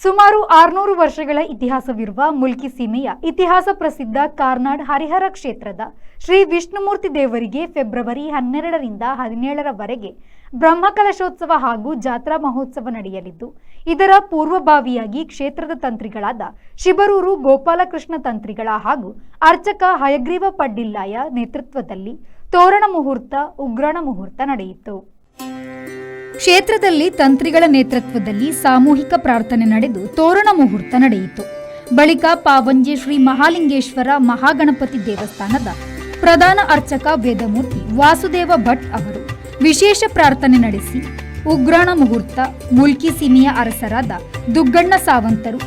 ಸುಮಾರು 600 ವರ್ಷಗಳ ಇತಿಹಾಸವಿರುವ ಮುಲ್ಕಿ ಸೀಮೆಯ ಇತಿಹಾಸ ಪ್ರಸಿದ್ಧ ಕಾರ್ನಾಡ್ ಹರಿಹರ ಕ್ಷೇತ್ರದ ಶ್ರೀ ವಿಷ್ಣುಮೂರ್ತಿ ದೇವರಿಗೆ ಫೆಬ್ರವರಿ 12ರಿಂದ 17ರವರೆಗೆ ಬ್ರಹ್ಮಕಲಶೋತ್ಸವ ಹಾಗೂ ಜಾತ್ರಾ ಮಹೋತ್ಸವ ನಡೆಯಲಿದ್ದು, ಇದರ ಪೂರ್ವಭಾವಿಯಾಗಿ ಕ್ಷೇತ್ರದ ತಂತ್ರಿಗಳಾದ ಶಿಬರೂರು ಗೋಪಾಲಕೃಷ್ಣ ತಂತ್ರಿಗಳ ಹಾಗೂ ಅರ್ಚಕ ಹಯಗ್ರೀವ ಪಡ್ಡಿಲ್ಲಾಯ ನೇತೃತ್ವದಲ್ಲಿ ತೋರಣ ಮುಹೂರ್ತ, ಉಗ್ರಾಣ ಮುಹೂರ್ತ ನಡೆಯಿತು. ಕ್ಷೇತ್ರದಲ್ಲಿ ತಂತ್ರಿಗಳ ನೇತೃತ್ವದಲ್ಲಿ ಸಾಮೂಹಿಕ ಪ್ರಾರ್ಥನೆ ನಡೆದು ತೋರಣ ಮುಹೂರ್ತ ನಡೆಯಿತು. ಬಳಿಕ ಪಾವಂಜೆ ಶ್ರೀ ಮಹಾಲಿಂಗೇಶ್ವರ ಮಹಾಗಣಪತಿ ದೇವಸ್ಥಾನದ ಪ್ರಧಾನ ಅರ್ಚಕ ವೇದಮೂರ್ತಿ ವಾಸುದೇವ ಭಟ್ ಅವರು ವಿಶೇಷ ಪ್ರಾರ್ಥನೆ ನಡೆಸಿ ಉಗ್ರಾಣ ಮುಹೂರ್ತ ಮುಲ್ಕಿ ಸೀಮೆಯ ಅರಸರಾದ ದುಗ್ಗಣ್ಣ ಸಾವಂತರು,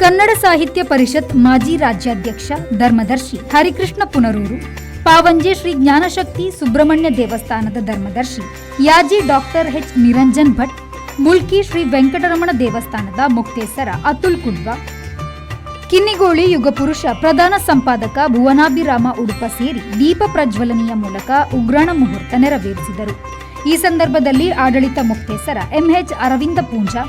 ಕನ್ನಡ ಸಾಹಿತ್ಯ ಪರಿಷತ್ ಮಾಜಿ ರಾಜ್ಯಾಧ್ಯಕ್ಷ ಧರ್ಮದರ್ಶಿ ಹರಿಕೃಷ್ಣ ಪುನರೂರು, ಪಾವಂಜೆ ಶ್ರೀ ಜ್ಞಾನಶಕ್ತಿ ಸುಬ್ರಹ್ಮಣ್ಯ ದೇವಸ್ಥಾನದ ಧರ್ಮದರ್ಶಿ ಯಾಜಿ ಡಾಕ್ಟರ್ ಎಚ್ ನಿರಂಜನ್ ಭಟ್, ಮುಲ್ಕಿ ಶ್ರೀ ವೆಂಕಟರಮಣ ದೇವಸ್ಥಾನದ ಮುಕ್ತೇಸರ ಅತುಲ್ ಕುಡ್ವಾ, ಕಿನ್ನಿಗೋಳಿ ಯುಗಪುರುಷ ಪ್ರಧಾನ ಸಂಪಾದಕ ಭುವನಾಭಿರಾಮ ಉಡುಪ ಸೇರಿ ದೀಪ ಪ್ರಜ್ವಲನೆಯ ಮೂಲಕ ಉಗ್ರಾಣ ಮುಹೂರ್ತ ನೆರವೇರಿಸಿದರು. ಈ ಸಂದರ್ಭದಲ್ಲಿ ಆಡಳಿತ ಮುಕ್ತೇಸರ ಎಂಎಚ್ ಅರವಿಂದ ಪೂಂಜಾ,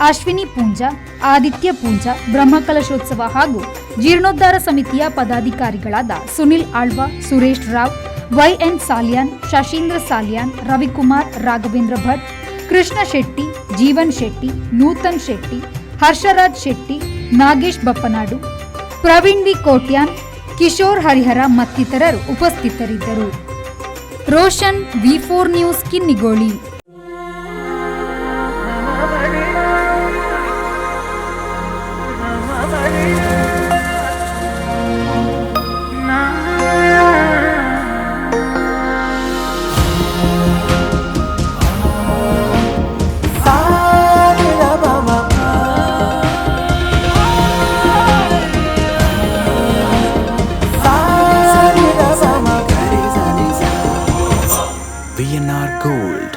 ಅಶ್ವಿನಿ ಪೂಂಜಾ, ಆದಿತ್ಯ ಪೂಂಜಾ, ಬ್ರಹ್ಮಕಲಶೋತ್ಸವ ಹಾಗೂ ಜೀರ್ಣೋದ್ಧಾರ ಸಮಿತಿಯ ಪದಾಧಿಕಾರಿಗಳಾದ ಸುನಿಲ್ ಆಳ್ವಾ, ಸುರೇಶ್ ರಾವ್, ವೈಎನ್ ಸಾಲ್ಯಾನ್, ಶಶೀಂದ್ರ ಸಾಲ್ಯಾನ್, ರವಿಕುಮಾರ್, ರಾಘವೇಂದ್ರ ಭಟ್, ಕೃಷ್ಣ ಶೆಟ್ಟಿ, ಜೀವನ್ ಶೆಟ್ಟಿ, ನೂತನ್ ಶೆಟ್ಟಿ, ಹರ್ಷರಾಜ್ ಶೆಟ್ಟಿ, ನಾಗೇಶ್ ಬಪ್ಪನಾಡು, ಪ್ರವೀಣ್ ವಿ ಕೋಟ್ಯಾನ್, ಕಿಶೋರ್ ಹರಿಹರ ಮತ್ತಿತರರು ಉಪಸ್ಥಿತರಿದ್ದರು. ರೋಷನ್, ವಿ4 ನ್ಯೂಸ್, ಕಿನ್ನಿಗೋಳಿ. VNR Gold.